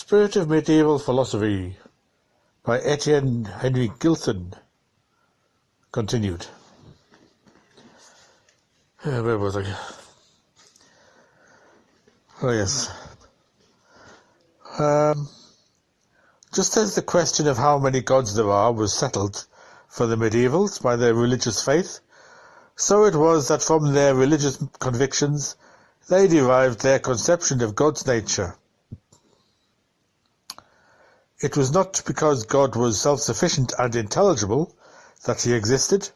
Spirit of Medieval Philosophy by Étienne Henri Gilson. Continued. Where was I? Oh, yes. Just as the question of how many gods there are was settled for the medievals by their religious faith, so it was that from their religious convictions they derived their conception of God's nature. It was not because God was self-sufficient and intelligible that he existed,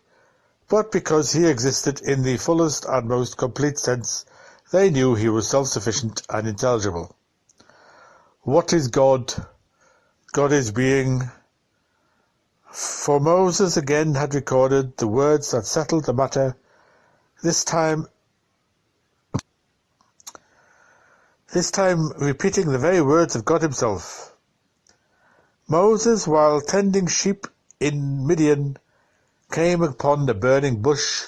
but because he existed in the fullest and most complete sense they knew he was self-sufficient and intelligible. What is God? God is being. For Moses again had recorded the words that settled the matter, this time repeating the very words of God himself. Moses, while tending sheep in Midian, came upon the burning bush,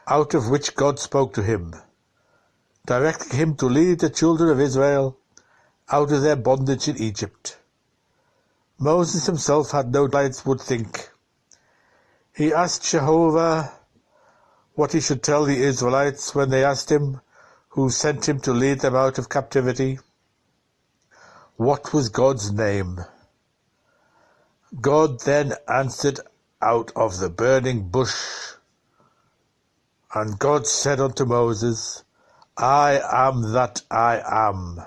out of which God spoke to him, directing him to lead the children of Israel out of their bondage in Egypt. Moses himself had no doubt would think. He asked Jehovah what he should tell the Israelites when they asked him who sent him to lead them out of captivity. What was God's name? God then answered out of the burning bush. And God said unto Moses, I am that I am.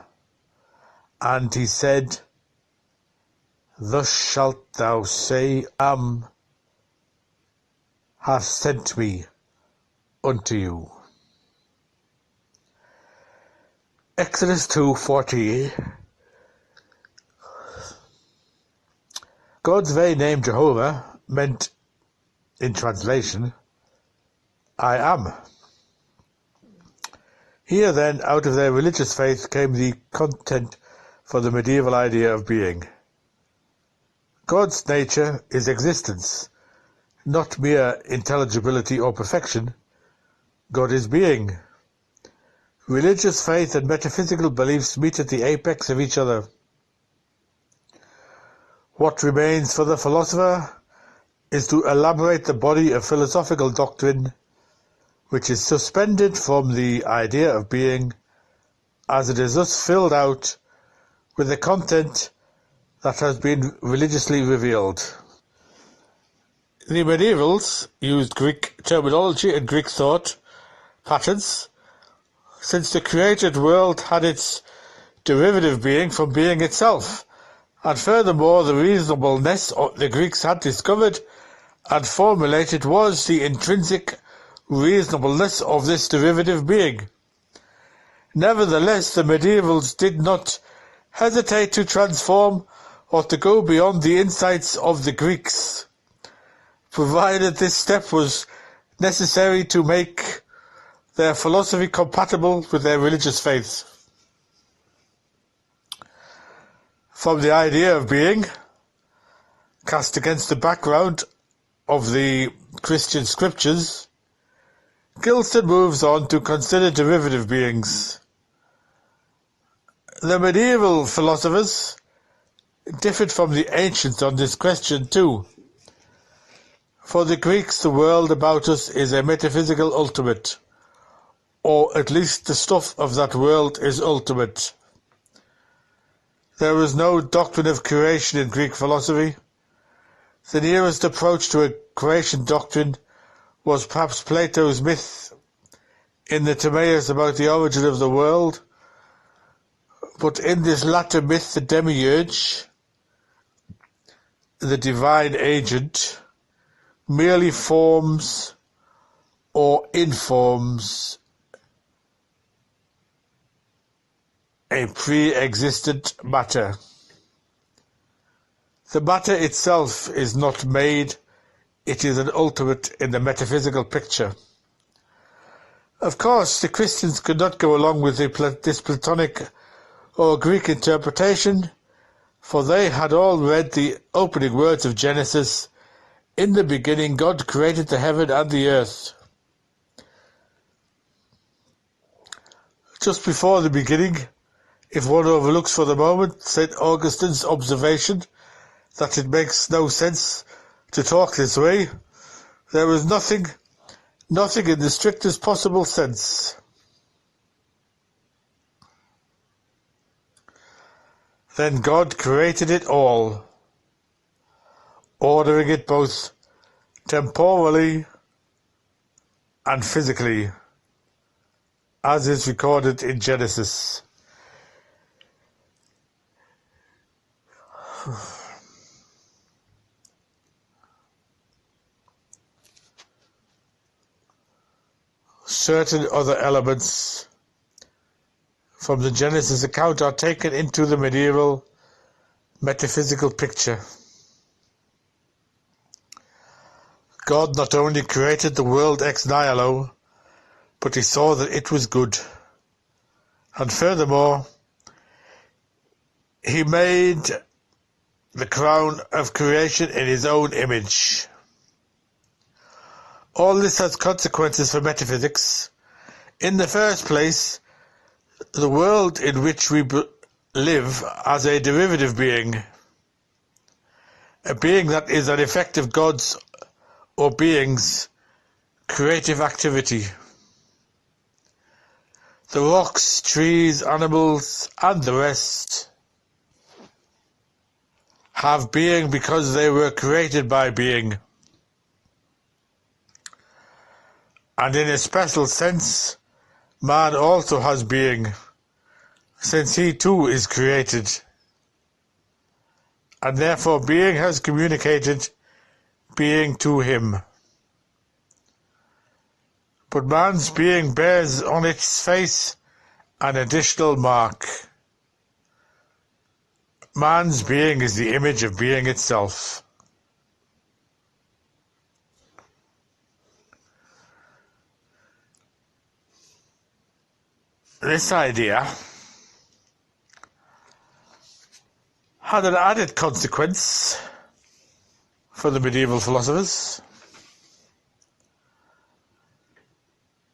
And he said, Thus shalt thou say, hath sent me unto you. Exodus 2:40. God's very name Jehovah meant, in translation, I am. Here then, out of their religious faith came the content for the medieval idea of being. God's nature is existence, not mere intelligibility or perfection. God is being. Religious faith and metaphysical beliefs meet at the apex of each other. What remains for the philosopher is to elaborate the body of philosophical doctrine which is suspended from the idea of being, as it is thus filled out with the content that has been religiously revealed. The medievals used Greek terminology and Greek thought patterns, since the created world had its derivative being from being itself, and furthermore the reasonableness the Greeks had discovered and formulated was the intrinsic reasonableness of this derivative being. Nevertheless, the medievals did not hesitate to transform or to go beyond the insights of the Greeks, provided this step was necessary to make their philosophy compatible with their religious faith. From the idea of being, cast against the background of the Christian scriptures, Gilson moves on to consider derivative beings. The medieval philosophers differed from the ancients on this question too. For the Greeks, the world about us is a metaphysical ultimate, or at least the stuff of that world is ultimate. There was no doctrine of creation in Greek philosophy. The nearest approach to a creation doctrine was perhaps Plato's myth in the Timaeus about the origin of the world, but in this latter myth the demiurge, the divine agent, merely forms or informs a pre-existent matter. The matter itself is not made, it is an ultimate in the metaphysical picture. Of course, the Christians could not go along with this Platonic or Greek interpretation, for they had all read the opening words of Genesis, In the beginning God created the heaven and the earth. Just before the beginning, If one overlooks for the moment St. Augustine's observation that it makes no sense to talk this way, there is nothing in the strictest possible sense. Then God created it all, ordering it both temporally and physically, as is recorded in Genesis. Certain other elements from the Genesis account are taken into the medieval metaphysical picture. God not only created the world ex nihilo, but he saw that it was good. And furthermore, he made the crown of creation in his own image. All this has consequences for metaphysics. In the first place, the world in which we live as a derivative being, a being that is an effect of God's or being's creative activity. The rocks, trees, animals, and the rest have being because they were created by being. And in a special sense, man also has being, since he too is created. And therefore being has communicated being to him. But man's being bears on its face an additional mark. Man's being is the image of being itself. This idea had an added consequence for the medieval philosophers.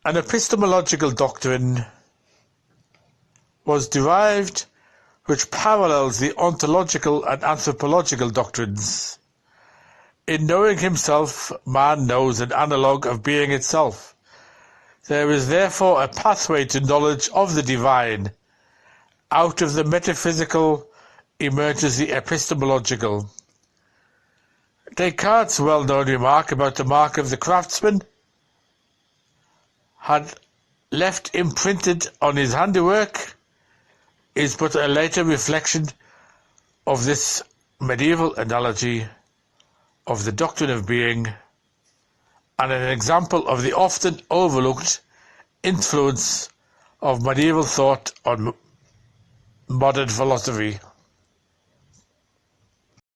An epistemological doctrine was derived which parallels the ontological and anthropological doctrines. In knowing himself, man knows an analogue of being itself. There is therefore a pathway to knowledge of the divine. Out of the metaphysical emerges the epistemological. Descartes' well-known remark about the mark of the craftsman had left imprinted on his handiwork is but a later reflection of this medieval analogy of the doctrine of being, and an example of the often overlooked influence of medieval thought on modern philosophy.